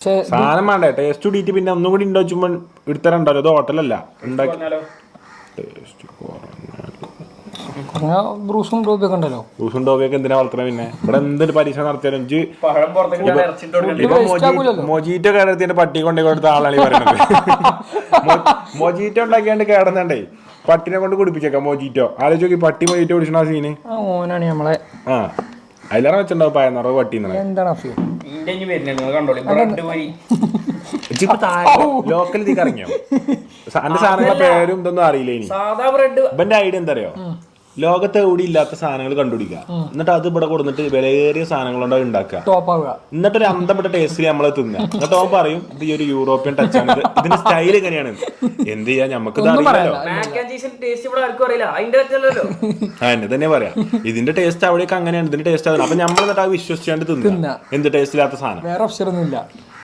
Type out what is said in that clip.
സാധനം വേണ്ടേ ടേസ്റ്റ് കൂടിയിട്ട് പിന്നെ ഒന്നും കൂടി ഉണ്ടോ ചുമ്മാ എടുത്തരണ്ടല്ലോ ഇത് ഹോട്ടലല്ല ഉണ്ടാക്കി ബ്രൂസും ഡോബിയൊക്കെ ഉണ്ടല്ലോ. ബ്രൂസും ഡോബിയൊക്കെ എന്തിനാ വളർത്തണ? പിന്നെ ഇവിടെ എന്തൊരു പരീക്ഷ നടത്തിയാലും മൊജീറ്റോ കേടത്തിന്റെ പട്ടി കൊണ്ടേ കൊടുത്ത ആളാണ് ഈ പറയുന്നത്. മൊജീറ്റോ ഉണ്ടാക്കിയാണ്ട് കേടന്നണ്ടേ പട്ടിനെ കൊണ്ട് കുടിപ്പിച്ചേക്കാം മൊജീറ്റോ. ആലോചിച്ച് നോക്കി പട്ടി മൊജീറ്റോ കുടിച്ചണ സീന്. ഓനാണ് നമ്മളെ അതിലേറെ വെച്ചിട്ടുണ്ടാവും പയന്നറോ പട്ടി ലോക്കൽ തീ കറങ്ങിയോ? എന്റെ സാധനങ്ങളുടെ പേരും ഇതൊന്നും അറിയില്ല. ഇനി ഇവന്റെ ഐഡിയ എന്താ അറിയോ? ലോകത്ത് എവിടെ ഇല്ലാത്ത സാധനങ്ങൾ കണ്ടുപിടിക്കുക, എന്നിട്ട് അത് ഇവിടെ കൊടുത്തിട്ട് വിലയേറിയ സാധനങ്ങൾ കൊണ്ട് ഉണ്ടാക്കുക, എന്നിട്ടൊരു അന്തപ്പെട്ട ടേസ്റ്റിൽ നമ്മളെ തിന്നുക. എന്നിട്ട് അവൻ പറയും ഇത് ഈ ഒരു യൂറോപ്യൻ ടച്ചാണ്, ഇതിന്റെ സ്റ്റൈൽ എങ്ങനെയാണ്. എന്ത് ചെയ്യാ, നമുക്ക് അറിയില്ലല്ലോ. എന്നെ തന്നെ പറയാം ഇതിന്റെ ടേസ്റ്റ് അവിടേക്ക് അങ്ങനെയാണ്, ഇതിന്റെ ടേസ്റ്റ് അതാണ്. അപ്പൊ നമ്മൾ എന്നിട്ട് വിശ്വസിച്ചാണ്ട് തിന്നുക എന്ത് ടേസ്റ്റ് ഇല്ലാത്ത സാധനം. വേറെ ഓപ്ഷൻ ഒന്നും ഇല്ല.